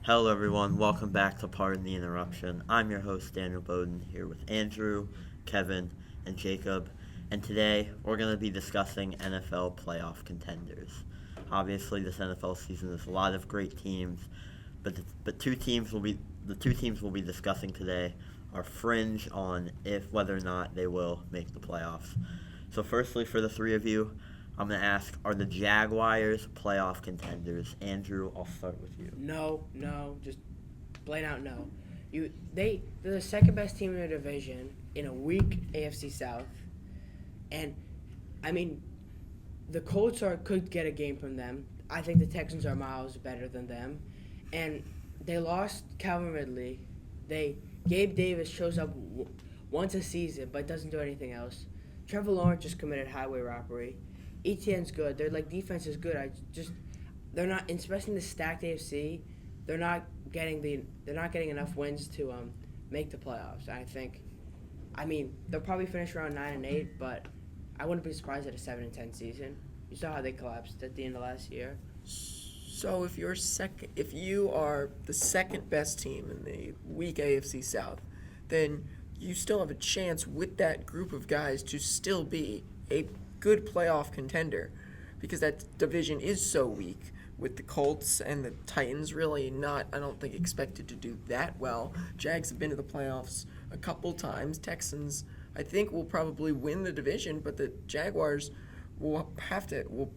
Hello, everyone. Welcome back to Pardon the Interruption. I'm your host, Daniel Bowden, here with Andrew, Kevin, and Jacob. And today, we're going to be discussing NFL playoff contenders. Obviously, this NFL season has a lot of great teams, but the two teams we'll be discussing today are fringe on whether or not they will make the playoffs. So, firstly, for the three of you, I'm going to ask, are the Jaguars playoff contenders? Andrew, I'll start with you. No, just plain out no. They're the second best team in their division in a weak AFC South, and I mean, the Colts could get a game from them. I think the Texans are miles better than them, and they lost Calvin Ridley. Gabe Davis shows up once a season but doesn't do anything else. Trevor Lawrence just committed highway robbery. ETN's good. Their defense is good. They're not, especially in the stacked AFC. They're not getting enough wins to make the playoffs. They'll probably finish around 9-8, but I wouldn't be surprised at a 7-10 season. You saw how they collapsed at the end of last year. So if you are the second best team in the weak AFC South, then you still have a chance with that group of guys to still be a good playoff contender, because that division is so weak, with the Colts and the Titans really not, I don't think, expected to do that well. Jags have been to the playoffs a couple times. Texans, I think, will probably win the division, but the Jaguars will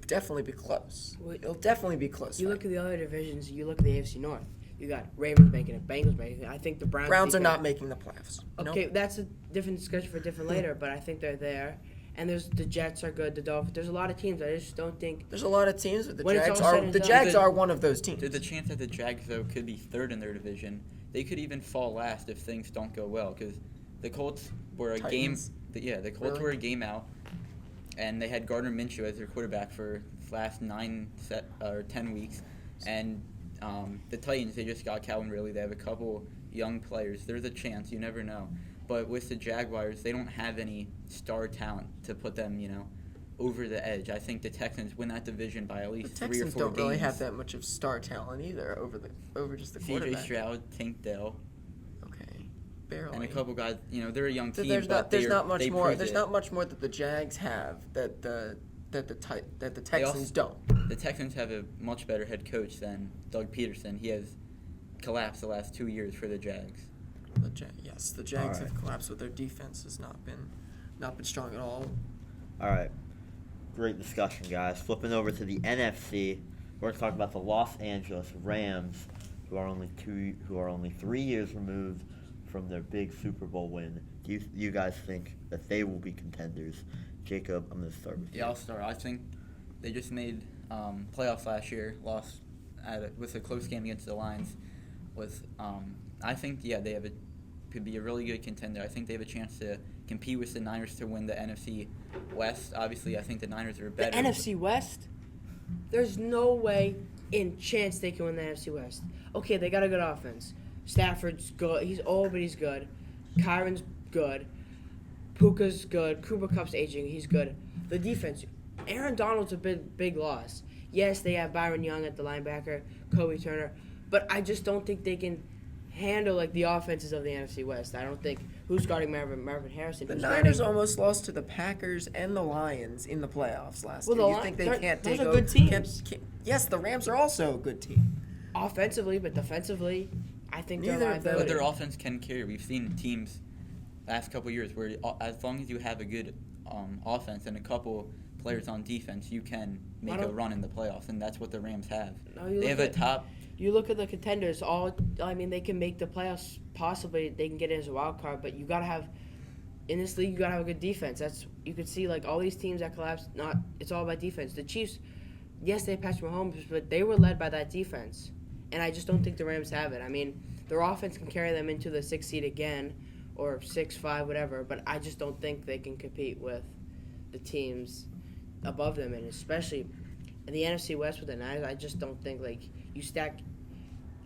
definitely be close. It'll definitely be close. You look at the other divisions, you look at the AFC North. You got Ravens making it, Bengals making it. I think the Browns are not making the playoffs. Okay, That's a different discussion for different later, but I think they're there. And the Jets are good, the Dolphins. There's a lot of teams. I just don't think there's a lot of teams, but the Jags are one of those teams. There's a chance that the Jags, though, could be third in their division. They could even fall last if things don't go well, because the Colts were a Titans? the Colts were a game out, and they had Gardner Minshew as their quarterback for the last 10 weeks, and the Titans, they just got Calvin Ridley. They have a couple young players. There's a chance. You never know. But with the Jaguars, they don't have any star talent to put them, over the edge. I think the Texans win that division by at least 3 or 4 games. The Texans don't really have that much of star talent either over just the quarterback. C.J. Stroud, Tank Dell. Okay, barely. And a couple guys, they're a young team. There's not much more that the Jags have that the Texans don't. The Texans have a much better head coach than Doug Peterson. He has collapsed the last 2 years for the Jags. The Jags have collapsed, but their defense has not been strong at all. All right. Great discussion, guys. Flipping over to the NFC, we're going to talk about the Los Angeles Rams, who are only 3 years removed from their big Super Bowl win. Do you guys think that they will be contenders? Jacob, I'm going to start with you. Yeah, I'll start. I think they just made playoffs last year, lost with a close game against the Lions. I think they could be a really good contender. I think they have a chance to compete with the Niners to win the NFC West. Obviously, I think the Niners are better. The NFC West? There's no way in chance they can win the NFC West. Okay, they got a good offense. Stafford's good. He's old, but he's good. Kyron's good. Puka's good. Cooper Kupp's aging. He's good. The defense. Aaron Donald's a big loss. Yes, they have Byron Young at the linebacker, Kobe Turner, but I just don't think they can handle the offenses of the NFC West. I don't think who's guarding Marvin Harrison. The Niners almost lost to the Packers and the Lions in the playoffs last year. You think they can't take those are good teams. Yes, the Rams are also a good team. Offensively, but defensively, I think Neither of them. But their offense can carry. We've seen teams last couple of years where as long as you have a good offense and a couple players on defense, you can make a run in the playoffs, and that's what the Rams have. They have a top. You look at the contenders. They can make the playoffs. Possibly they can get in as a wild card, but you gotta have in this league. You gotta have a good defense. You could see all these teams that collapsed. It's all about defense. The Chiefs, yes, they passed Mahomes, but they were led by that defense, and I just don't think the Rams have it. Their offense can carry them into the 6th seed again, or 6-5, whatever. But I just don't think they can compete with the teams above them, and especially in the NFC West with the Niners. I just don't think you stack.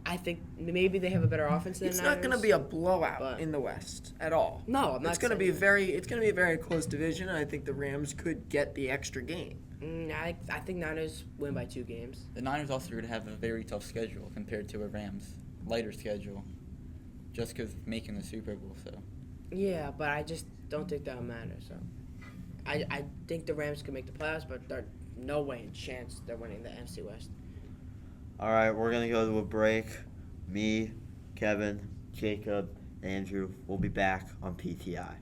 I think maybe they have a better offense than the Niners. It's not going to be a blowout in the West at all. No, I'm not. It's going to be a very close division. And I think the Rams could get the extra game. I think Niners win by 2 games. The Niners also are going to have a very tough schedule compared to a Rams. lighter schedule, just because making the Super Bowl. So Yeah, but I just don't think that'll matter. So, I think the Rams could make the playoffs, but there's no way in chance they're winning the NFC West. All right, we're going to go to a break. Me, Kevin, Jacob, Andrew will be back on PTI.